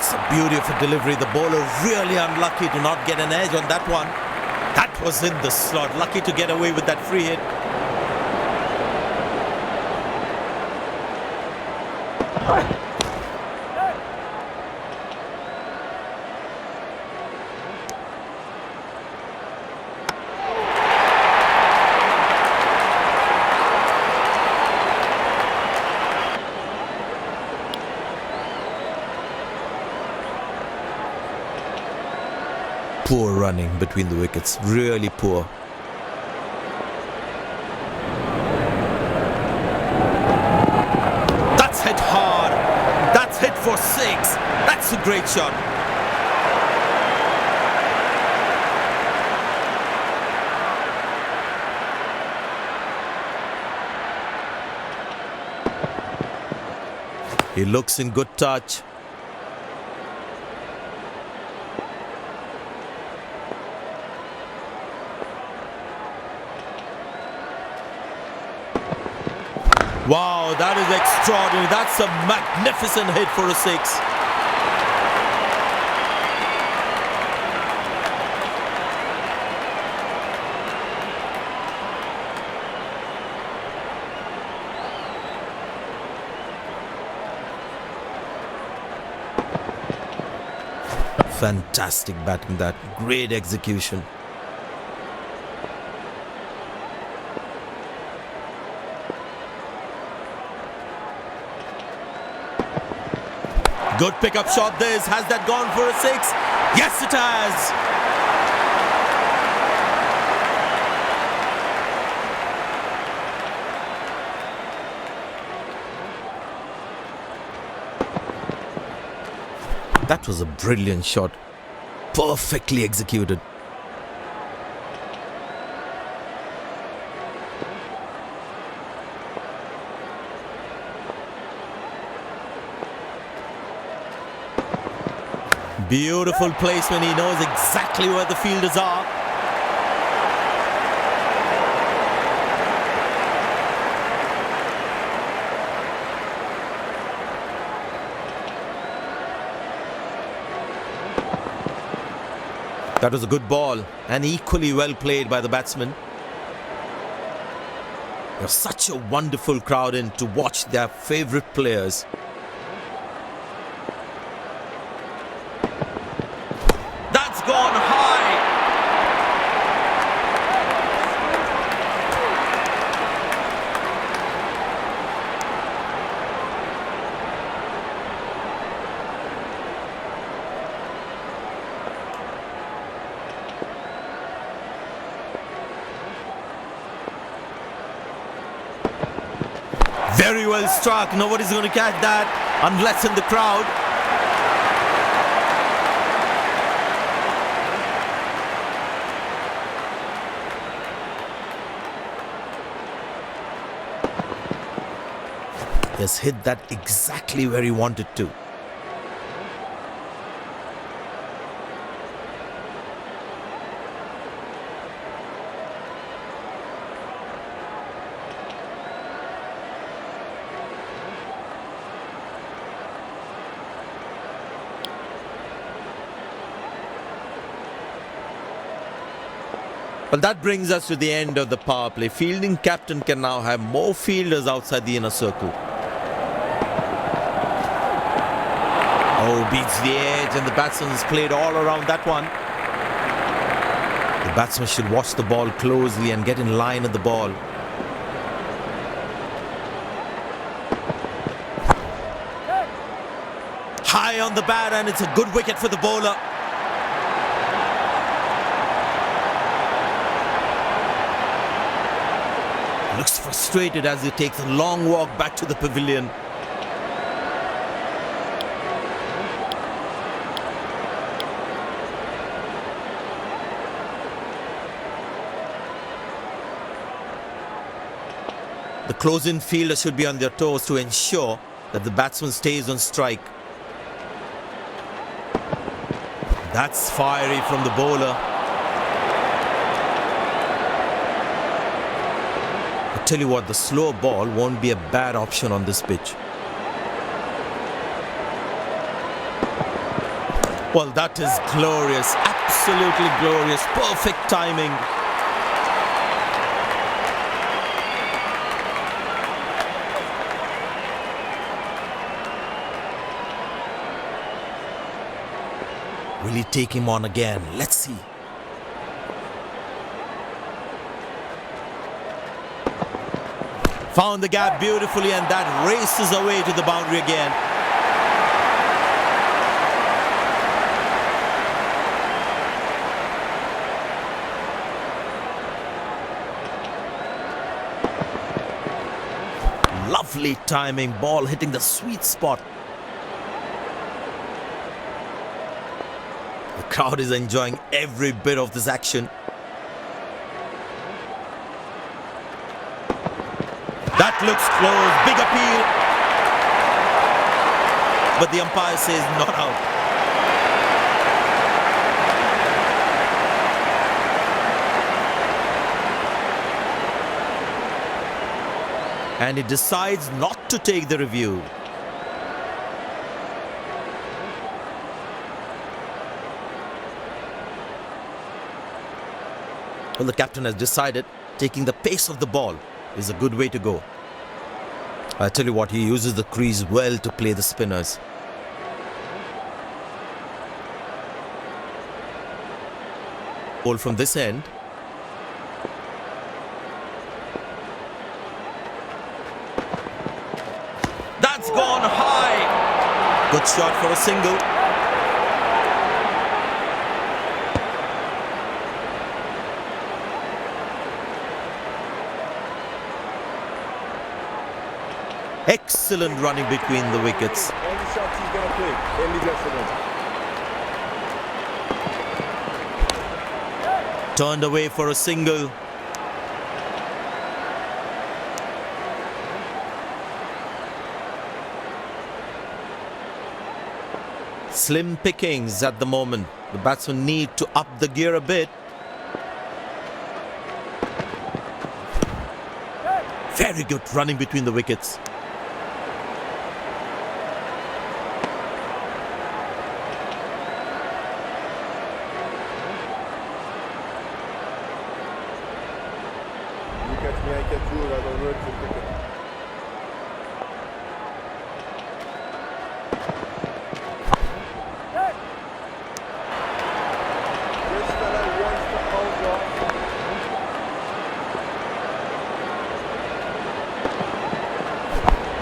That's a beauty of a delivery. The bowler really unlucky to not get an edge on that one. That was in the slot. Lucky to get away with that free hit. Poor running between the wickets, really poor. That's hit hard. That's hit for 6. That's a great shot. He looks in good touch. Wow, that is extraordinary. That's a magnificent hit for a 6. Fantastic batting, that. Great execution. Good pickup shot this. Has that gone for a 6? Yes, it has. That was a brilliant shot. Perfectly executed. Beautiful placement. He knows exactly where the fielders are. That was a good ball and equally well played by the batsman. There's such a wonderful crowd in to watch their favourite players. Gone high. Very well struck. Nobody's going to catch that unless in the crowd. Has hit that exactly where he wanted to. Well, that brings us to the end of the power play. Fielding captain can now have more fielders outside the inner circle. Oh, beats the edge, and the batsman has played all around that one. The batsman should watch the ball closely and get in line at the ball. High on the bat, and it's a good wicket for the bowler. Looks frustrated as he takes a long walk back to the pavilion. The close-in fielder should be on their toes to ensure that the batsman stays on strike. That's fiery from the bowler. I tell you what, the slow ball won't be a bad option on this pitch. Well, that is glorious, absolutely glorious, perfect timing. Will he take him on again? Let's see. Found the gap beautifully, and that races away to the boundary again. Lovely timing, ball hitting the sweet spot. The crowd is enjoying every bit of this action. That looks close, big appeal. But the umpire says not out. And he decides not to take the review. Well, the captain has decided taking the pace of the ball is a good way to go. I tell you what, he uses the crease well to play the spinners. Ball from this end. That's gone high. Good shot for a single. Excellent running between the wickets. Any shots he's going to play in the dressing room. Turned away for a single. Slim pickings at the moment. The batsmen need to up the gear a bit. Very good running between the wickets. You catch me, I catch you. I don't work for cricket. This fella wants to outdraw.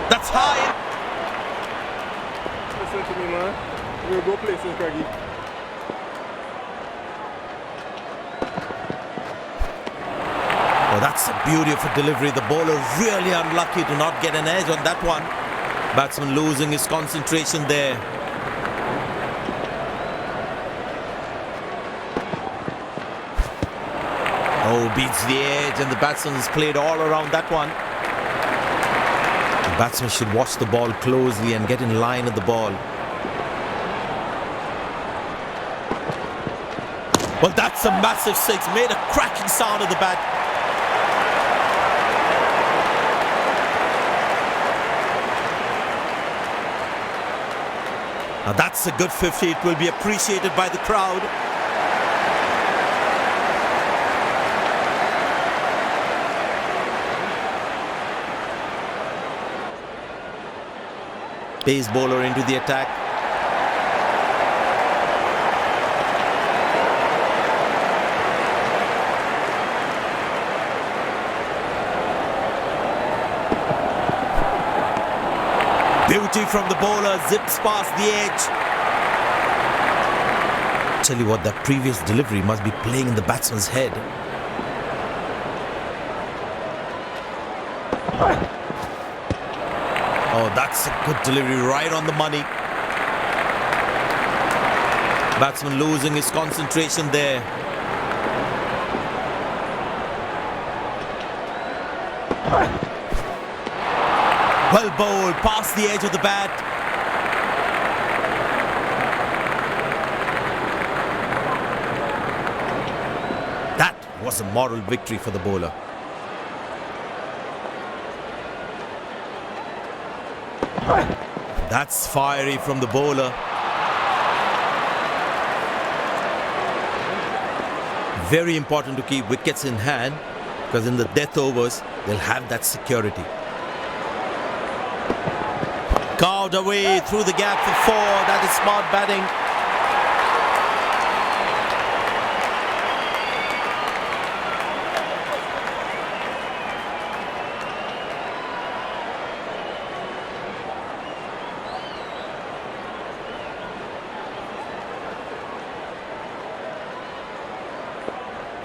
That's high. Listen to me, man. We'll go places, Craigie. Oh, that's the beauty of a delivery. The bowler really unlucky to not get an edge on that one. Batsman losing his concentration there. Oh, beats the edge, and the batsman has played all around that one. The batsman should watch the ball closely and get in line at the ball. Well, that's a massive six. Made a cracking sound at the bat. Now that's a good 50. It will be appreciated by the crowd. Pace bowler into the attack. Beauty from the bowler, zips past the edge. Tell you what, that previous delivery must be playing in the batsman's head. Oh, that's a good delivery, right on the money. Batsman losing his concentration there. Well bowled, past the edge of the bat. That was a moral victory for the bowler. That's fiery from the bowler. Very important to keep wickets in hand, because in the death overs, they'll have that security. Carved away through the gap for 4. That is smart batting.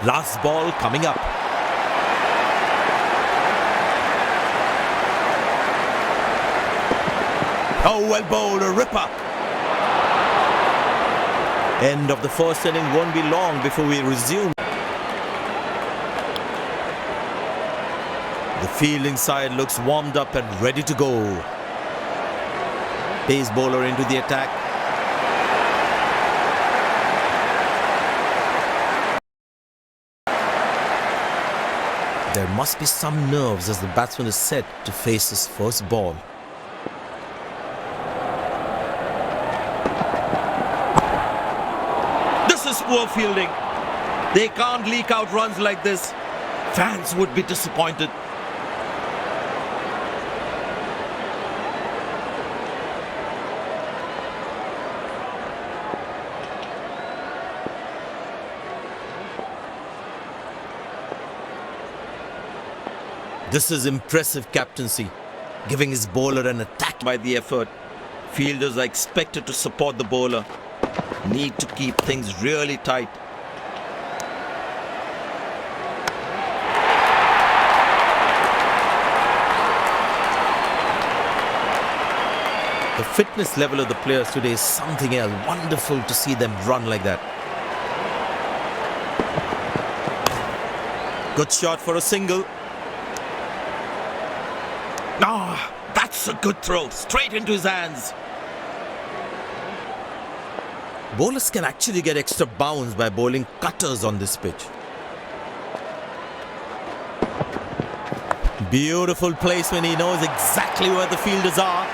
Last ball coming up. Oh, well bowled, a ripper. End of the first inning won't be long before we resume. The fielding side looks warmed up and ready to go. Pace bowler into the attack. There must be some nerves as the batsman is set to face his first ball. This is poor fielding. They can't leak out runs like this. Fans would be disappointed. This is impressive captaincy, giving his bowler an attack by the effort. Fielders are expected to support the bowler. Need to keep things really tight. The fitness level of the players today is something else. Wonderful to see them run like that. Good shot for a single. Ah, that's a good throw, straight into his hands. Bowlers can actually get extra bounce by bowling cutters on this pitch. Beautiful placement, he knows exactly where the fielders are.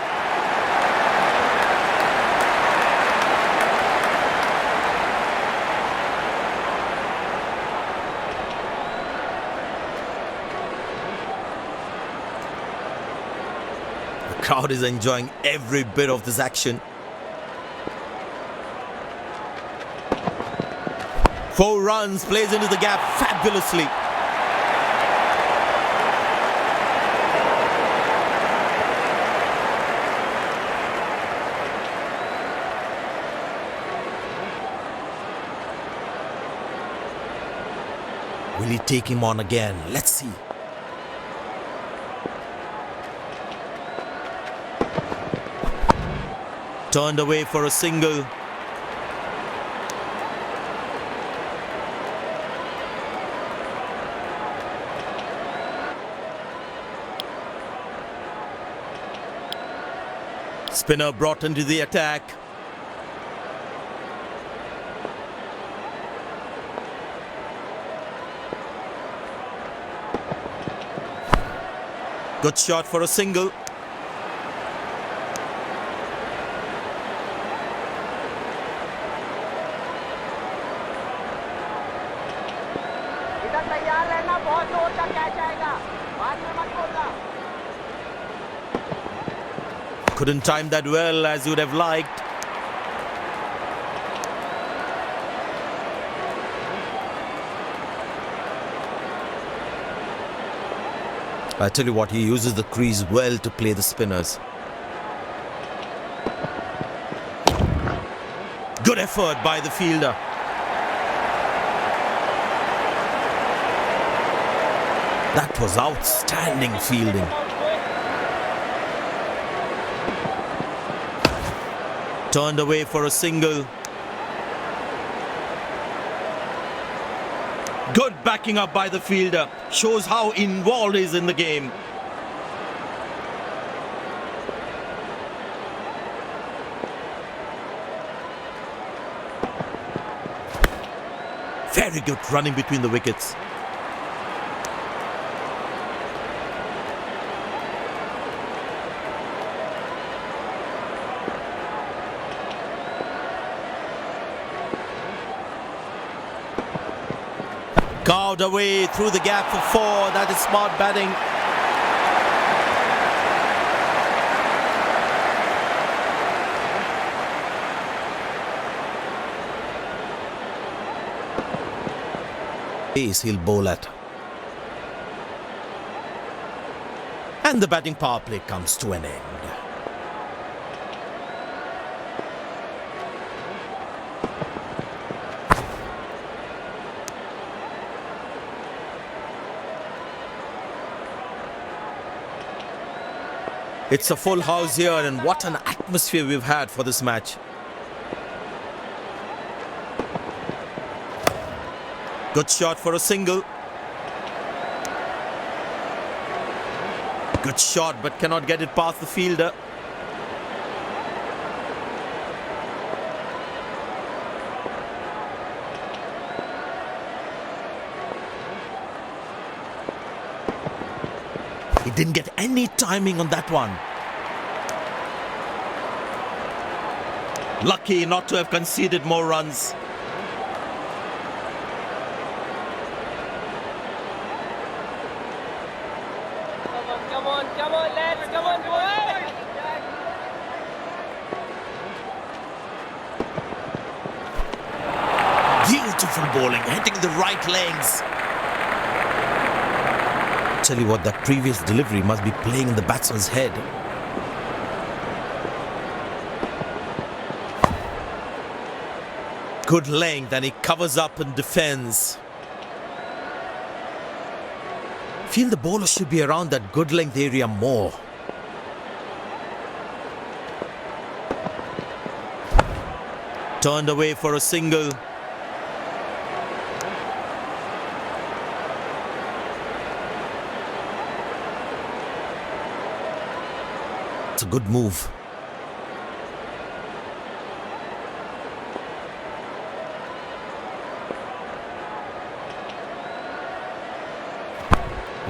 The crowd is enjoying every bit of this action. 4 runs, plays into the gap fabulously. Will he take him on again? Let's see. Turned away for a single. Spinner brought into the attack. Good shot for a single. Couldn't time that well as you would have liked. I tell you what, he uses the crease well to play the spinners. Good effort by the fielder. That was outstanding fielding. Turned away for a single. Good backing up by the fielder. Shows how involved he is in the game. Very good running between the wickets. Carved away through the gap for 4. That is smart batting. He'll bowl at. And the batting power play comes to an end. It's a full house here, and what an atmosphere we've had for this match. Good shot for a single. Good shot, but cannot get it past the fielder. He didn't get any timing on that one. Lucky not to have conceded more runs. Come on, lads, come on, boys! Beautiful bowling, hitting the right legs. Tell you what, that previous delivery must be playing in the batsman's head. Good length, and he covers up and defends. Feel the bowler should be around that good length area more. Turned away for a single. It's a good move.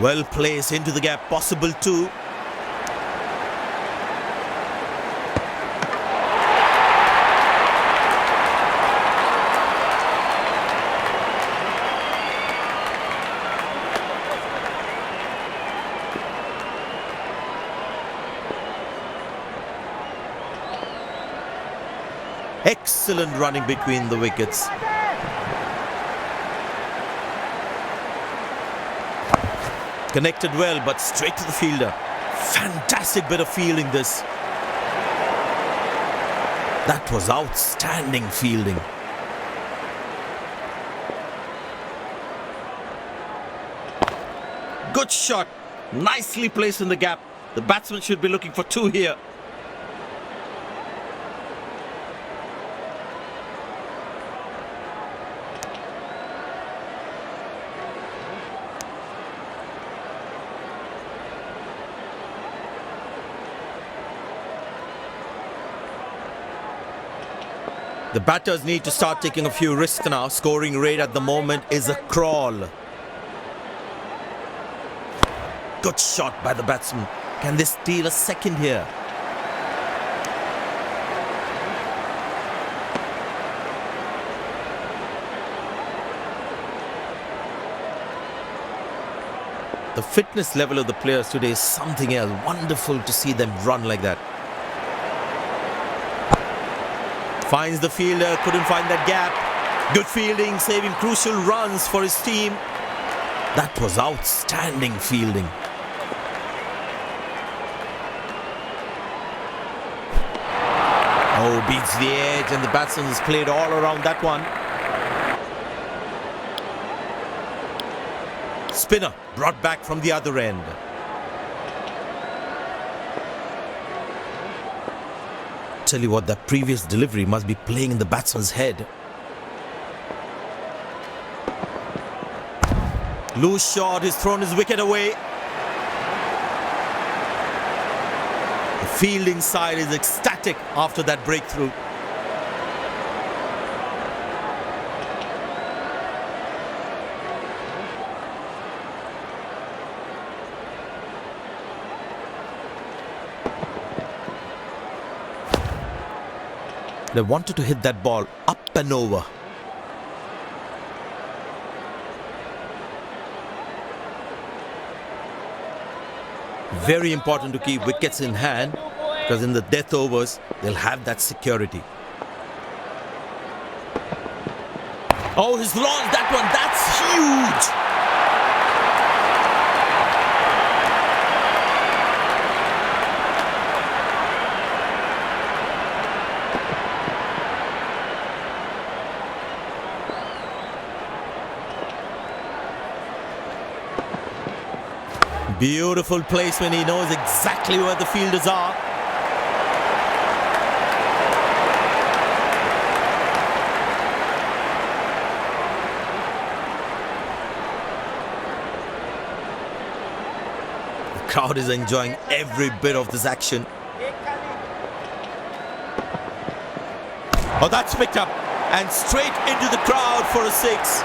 Well placed into the gap, possible too. Excellent running between the wickets. Connected well, but straight to the fielder. Fantastic bit of fielding this. That was outstanding fielding. Good shot. Nicely placed in the gap. The batsman should be looking for 2 here. The batters need to start taking a few risks now. Scoring rate at the moment is a crawl. Good shot by the batsman. Can they steal a second here? The fitness level of the players today is something else. Wonderful to see them run like that. Finds the fielder, couldn't find that gap. Good fielding, saving crucial runs for his team. That was outstanding fielding. Oh, beats the edge, and the batsman has played all around that one. Spinner brought back from the other end. Tell you what, that previous delivery must be playing in the batsman's head. Loose shot, he's thrown his wicket away. The fielding side is ecstatic after that breakthrough. They wanted to hit that ball up and over. Very important to keep wickets in hand, because in the death overs, they'll have that security. Oh, he's launched that one. That's huge. Beautiful placement. He knows exactly where the fielders are. The crowd is enjoying every bit of this action. Oh, that's picked up and straight into the crowd for a six.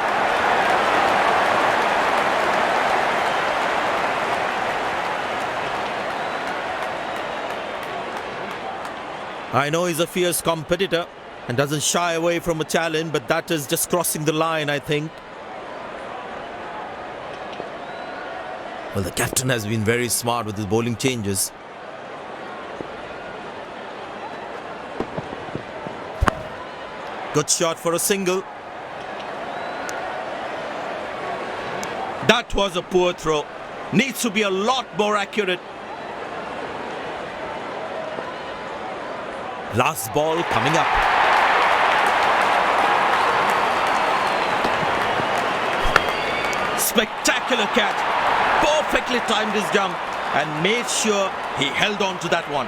I know he's a fierce competitor and doesn't shy away from a challenge, but that is just crossing the line, I think. Well, the captain has been very smart with his bowling changes. Good shot for a single. That was a poor throw. Needs to be a lot more accurate. Last ball coming up. Spectacular catch. Perfectly timed his jump and made sure he held on to that one.